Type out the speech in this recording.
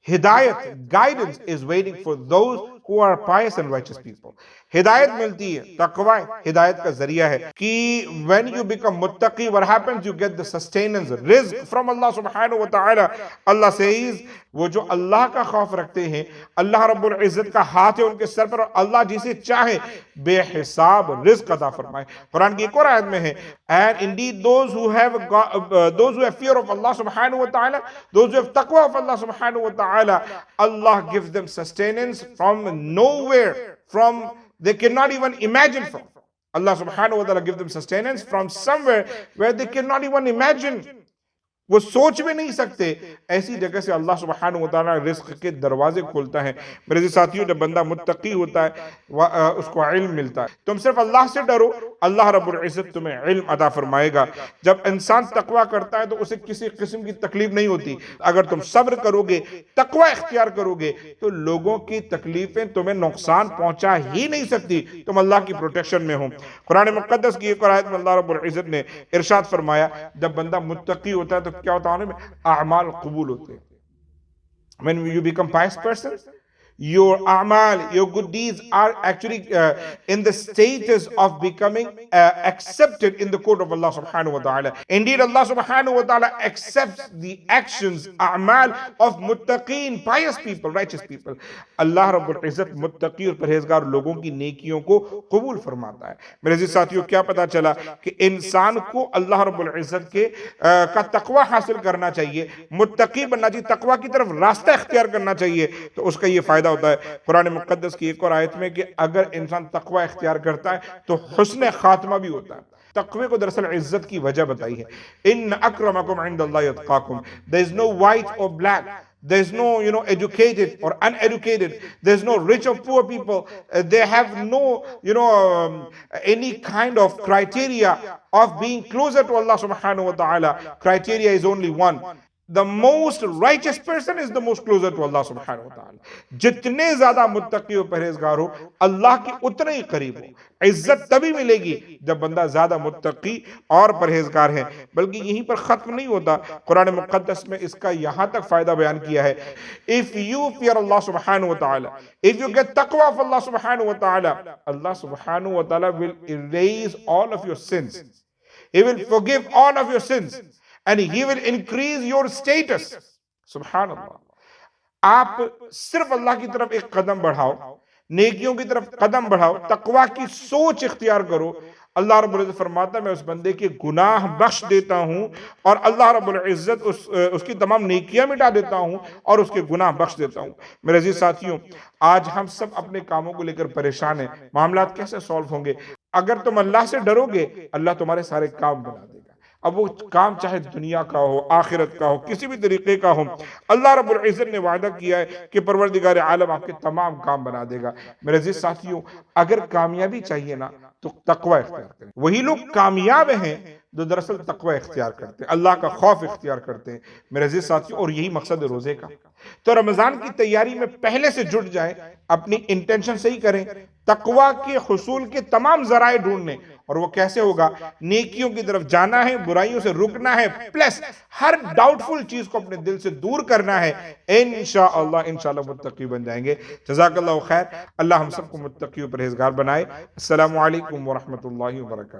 हिदायत, guidance is waiting for those who are pious and righteous people. हिदायत मिलती है, तकवा हिदायत का जरिया है कि when you become muttaqi, what happens? You get the sustenance, rizq from Allah subhanahu wa ta'ala. Allah says, वो जो अल्लाह का खौफ रखते हैं, अल्लाह रब्बुल इज्जत का हाथ है उनके सर पर और अल्लाह जिसे चाहे बेहिसाब रिज्क अता फरमाए। कुरान की एक और आयत में है, and indeed those who have fear of Allah subhanahu wa ta'ala, those who have taqwa of Allah subhanahu wa ta'ala, Allah gives them sustenance from nowhere, from they cannot even imagine from. Allah subhanahu wa ta'ala gives them sustenance from somewhere where they cannot even imagine. वो सोच भी नहीं सकते, ऐसी जगह से अल्लाह सुब्हानहू व तआला रिज़्क़ के दरवाजे खोलता है। मेरे साथियों, जब बंदा मुत्तकी होता है उसको इल्म मिलता है। तुम सिर्फ अल्लाह से डरो, अल्लाह रब्बुल इज़्ज़त तुम्हें इल्म अता फरमाएगा। जब इंसान तकवा करता है तो उसे किसी किस्म की तकलीफ नहीं होती। अगर तुम सब्र करोगे, तकवा इख्तियार करोगे, तो लोगों की तकलीफें तुम्हें नुकसान पहुंचा ही नहीं सकती। तुम अल्लाह की प्रोटेक्शन में हो। कुरान मुक़द्दस की एक आयत में अल्लाह रब्बुल इज़्ज़त ने इरशाद फरमाया, जब बंदा मुत्तकी होता है तो क्या होता है, आमाल कबूल होते हैं। When you become pious person, your amal, your good deeds are actually in the status of becoming accepted in the court of Allah subhanahu wa ta'ala. Indeed, Allah subhanahu wa ta'ala accepts the actions, amal of muttaqeen, pious people, righteous people. Allah Rabbul Izzat muttaqi और परहेजगार लोगों की नेकियों को कबूल फरमाता है। मेरे अज़ीज़ साथियों, क्या पता चला कि इंसान को अल्लाह रब्बुल इज़्ज़त के का तकवा हासिल करना चाहिए, मुत्तकी बनना चाहिए, तकवा की तरफ रास्ता इख्तियार करना चाहिए, तो उसका ये फायदा होता है। कुरान मुक़द्दस की एक और आयत में कि अगर इंसान तकवा इख्तियार करता है तो हुस्न खात्मा भी होता है। तकवे को दरअसल इज्जत की वजह बताई है, इन अक्रमकुम इंदल्लाहि अत्काकुम। देयर इज नो व्हाइट और black, there is no educated or uneducated, there is no rich or poor people, they have no any kind of criteria of being closer to Allah subhanahu wa ta'ala. Criteria is only one: the most righteous person is the most closer to Allah subhanahu wa ta'ala. जितने ज्यादा मुत्तकी और परहेजगार हो, अल्लाह के उतने ही करीब हो। इज्जत तभी मिलेगी जब बंदा ज्यादा मुत्तकी और परहेजगार है। बल्कि यहीं पर खत्म नहीं होता, कुरान मुक़द्दस में इसका यहां तक फायदा बयान किया है। इफ यू फियर अल्लाह सुब्हानहू व तआला, इफ यू गेट तक़वा ऑफ अल्लाह सुब्हानहू व तआला, अल्लाह सुब्हानहू व तआला will erase all of your sins, he will forgive all of your sins and he will increase your status. सुब्हानअल्लाह। आप सिर्फ अल्लाह की तरफ एक कदम बढ़ाओ, नेकियों की तरफ कदम बढ़ाओ, तकवा की सोच इख्तियार करो, अल्लाह रब्बुल इज़्ज़त फरमाता है मैं उस बंदे के गुनाह बख्श देता हूं और अल्लाह रब्बुल इज़्ज़त उसकी तमाम नेकियां मिटा देता हूं और उसके गुनाह बख्श देता हूं। मेरे अजीज साथियों, आज हम सब अपने कामों को लेकर परेशान हैं, मामलात कैसे सॉल्व होंगे? अगर तुम अल्लाह से डरोगे, अल्लाह तुम्हारे सारे काम बना देगा। अब वो काम चाहे दुनिया का हो, आखिरत का हो, किसी भी तरीके का हो, अल्लाह रब्बुल इज़्ज़त ने वादा किया है कि परवरदिगार आलम आपके तमाम काम बना देगा। मेरे अजीज साथियों, अगर कामयाबी चाहिए ना तो तकवा इख्तियार करें। वही लोग कामयाब हैं जो दरअसल तकवा इख्तियार करते हैं, अल्लाह का खौफ इख्तियार करते हैं। मेरे अजीज साथियों, और यही मकसद है रोजे का। तो रमजान की तैयारी में पहले से जुट जाएं, अपनी इंटेंशन सही करें, तकवा के हुसूल के तमाम जराए ढूंढने। और वो कैसे होगा? नेकियों की तरफ जाना है, बुराइयों से रुकना है, प्लस हर डाउटफुल चीज को अपने दिल से दूर करना है। इंशाअल्लाह मुत्तकी बन जाएंगे। जज़ाकल्लाहु खैर। अल्लाह हम सबको मुत्तकी और परहेजगार बनाए। अस्सलामु अलैकुम व रहमतुल्लाहि व बरकातहू।